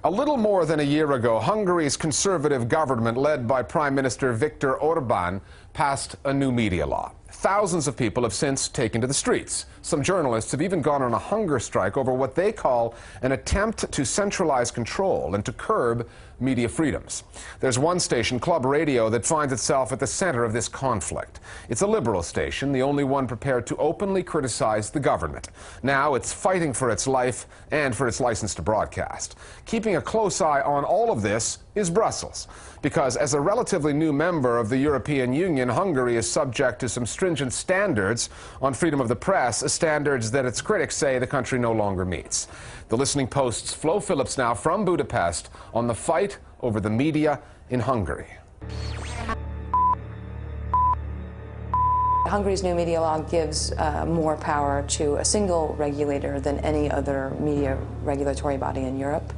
A little more than a year ago, Hungary's conservative government, led by Prime Minister Viktor Orbán, passed a new media law. Thousands of people have since taken to the streets. Some journalists have even gone on a hunger strike over what they call an attempt to centralize control and to curb media freedoms. There's one station, Club Radio, that finds itself at the center of this conflict. It's a liberal station, the only one prepared to openly criticize the government. Now it's fighting for its life and for its license to broadcast. Keeping a close eye on all of this is Brussels, because as a relatively new member of the European Union, Hungary is subject to some stringent standards on freedom of the press, standards that its critics say the country no longer meets. The Listening Post's Flo Phillips now from Budapest on the fight over the media in Hungary. Hungary's new media law gives more power to a single regulator than any other media regulatory body in Europe.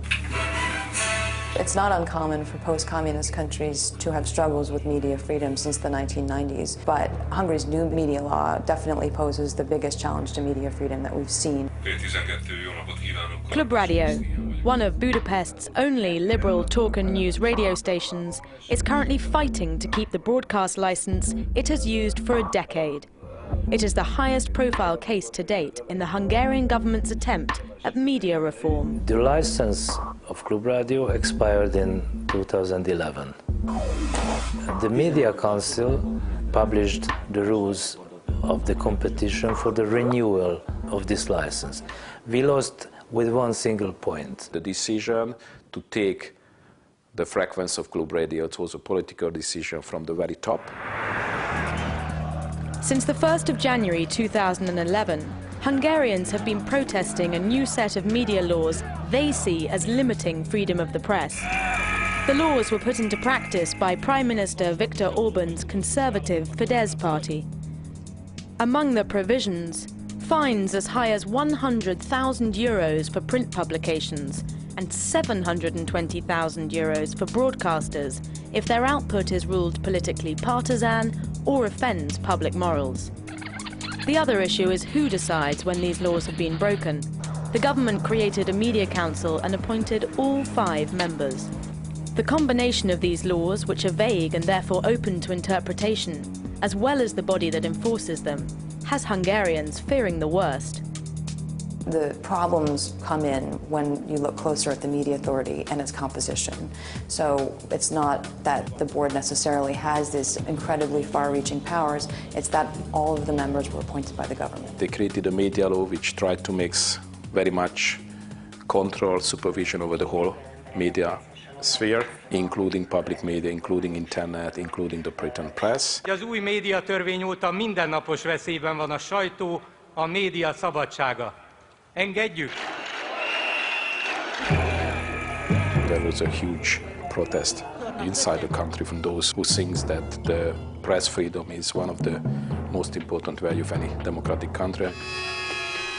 It's not uncommon for post-communist countries to have struggles with media freedom since the 1990s, but Hungary's new media law definitely poses the biggest challenge to media freedom that we've seen. Club Radio, one of Budapest's only liberal talk and news radio stations, is currently fighting to keep the broadcast license it has used for a decade. It is the highest profile case to date in the Hungarian government's attempt at media reform. The license of Club Radio expired in 2011. The Media Council published the rules of the competition for the renewal of this license. We lost with one single point. The decision to take the frequency of Club Radio, it was a political decision from the very top. Since the 1st of January 2011, Hungarians have been protesting a new set of media laws they see as limiting freedom of the press. The laws were put into practice by Prime Minister Viktor Orbán's conservative Fidesz party. Among the provisions, fines as high as 100,000 euros for print publications and 720,000 euros for broadcasters if their output is ruled politically partisan or offends public morals. The other issue is who decides when these laws have been broken. The government created a media council and appointed all 5 members. The combination of these laws, which are vague and therefore open to interpretation, as well as the body that enforces them, has Hungarians fearing the worst. The problems come in when you look closer at the media authority and its composition. So it's not that the board necessarily has these incredibly far-reaching powers, it's that all of the members were appointed by the government. They created a media law which tried to mix very much control, supervision over the whole media sphere, including public media, including internet, including the written press. Az új médiatörvény óta mindennapos veszélyben van a sajtó, a média szabadsága. Engedjük! There was a huge protest inside the country from those who think that the press freedom is one of the most important values of any democratic country.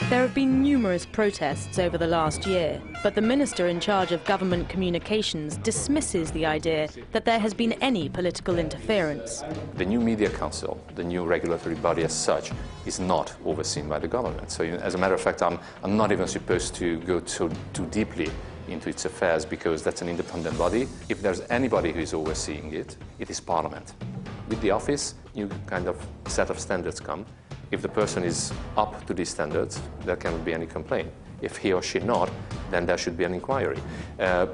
There have been numerous protests over the last year, but the minister in charge of government communications dismisses the idea that there has been any political interference. The new Media Council, the new regulatory body as such, is not overseen by the government. So as a matter of fact, I'm not even supposed to go too deeply into its affairs because that's an independent body. If there's anybody who is overseeing it, it is Parliament. With the office, new kind of set of standards come. If the person is up to these standards, there cannot be any complaint. If he or she not, then there should be an inquiry.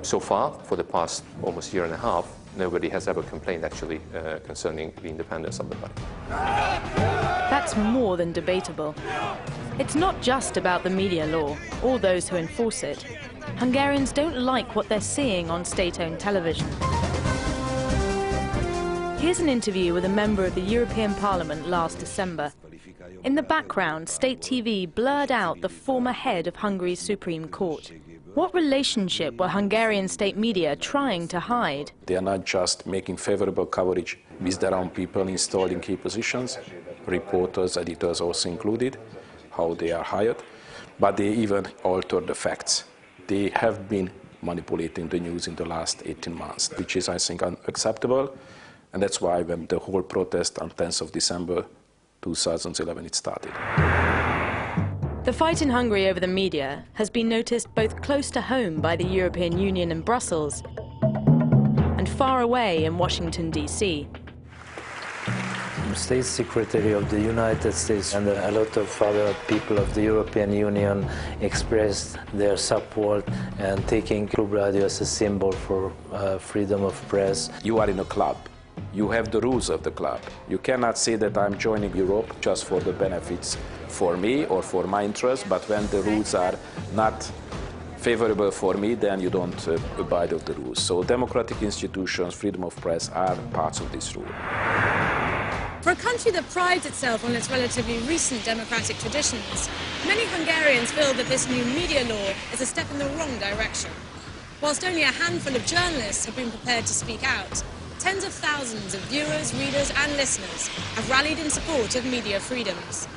So far, for the past almost year and a half, nobody has ever complained actually concerning the independence of the body. That's more than debatable. It's not just about the media law or those who enforce it. Hungarians don't like what they're seeing on state-owned television. Here's an interview with a member of the European Parliament last December. In the background, state TV blurred out the former head of Hungary's Supreme Court. What relationship were Hungarian state media trying to hide? They are not just making favorable coverage with their own people installed in key positions, reporters, editors also included, how they are hired, but they even alter the facts. They have been manipulating the news in the last 18 months, which is, I think, unacceptable. And that's why when the whole protest on 10th of December 2011 it started. The fight in Hungary over the media has been noticed both close to home by the European Union and Brussels and far away in Washington, D.C. State Secretary of the United States and a lot of other people of the European Union expressed their support and taking Klub Radio as a symbol for freedom of press. You are in a club. You have the rules of the club. You cannot say that I'm joining Europe just for the benefits for me or for my interests, but when the rules are not favorable for me, then you don't abide of the rules. So democratic institutions, freedom of press are parts of this rule. For a country that prides itself on its relatively recent democratic traditions, many Hungarians feel that this new media law is a step in the wrong direction. Whilst only a handful of journalists have been prepared to speak out, tens of thousands of viewers, readers and listeners have rallied in support of media freedoms.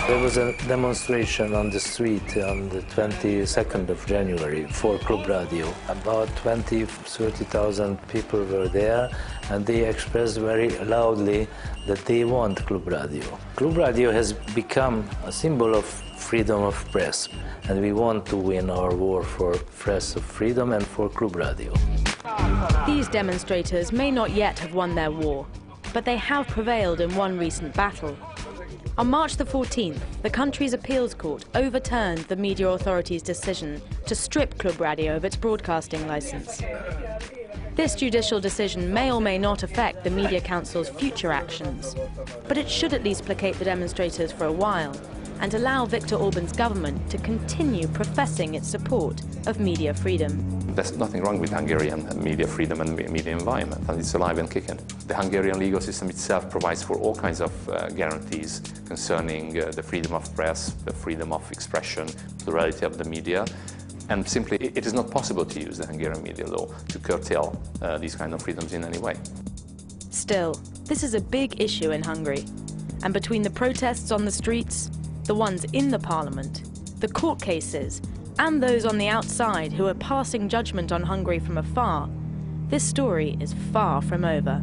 There was a demonstration on the street on the 22nd of January for Klub Radio. About 30,000 people were there, and they expressed very loudly that they want Klub Radio. Klub Radio has become a symbol of freedom of press, and we want to win our war for press of freedom and for Klub Radio. These demonstrators may not yet have won their war, but they have prevailed in one recent battle. On March the 14th, the country's appeals court overturned the media authority's decision to strip Klub Radio of its broadcasting license. This judicial decision may or may not affect the Media Council's future actions, but it should at least placate the demonstrators for a while and allow Viktor Orban's government to continue professing its support of media freedom. There's nothing wrong with Hungarian media freedom and media environment, and it's alive and kicking. The Hungarian legal system itself provides for all kinds of guarantees concerning the freedom of press, the freedom of expression, plurality of the media, and simply it is not possible to use the Hungarian media law to curtail these kind of freedoms in any way. Still, this is a big issue in Hungary, and between the protests on the streets, the ones in the parliament, the court cases, and those on the outside who are passing judgment on Hungary from afar, this story is far from over.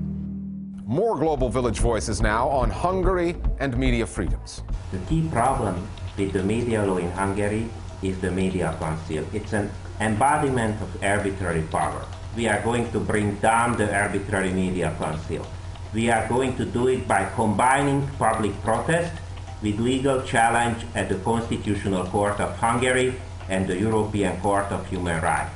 More Global Village Voices now on Hungary and media freedoms. The key problem with the media law in Hungary is the Media Council. It's an embodiment of arbitrary power. We are going to bring down the arbitrary Media Council. We are going to do it by combining public protest with legal challenge at the Constitutional Court of Hungary and the European Court of Human Rights.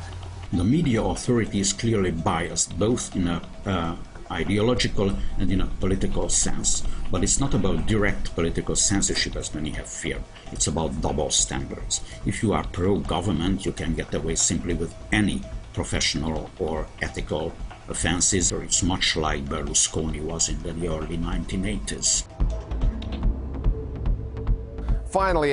The media authority is clearly biased, both in an ideological and in a political sense. But it's not about direct political censorship, as many have feared. It's about double standards. If you are pro-government, you can get away simply with any professional or ethical offenses. It's much like Berlusconi was in the early 1980s. Finally,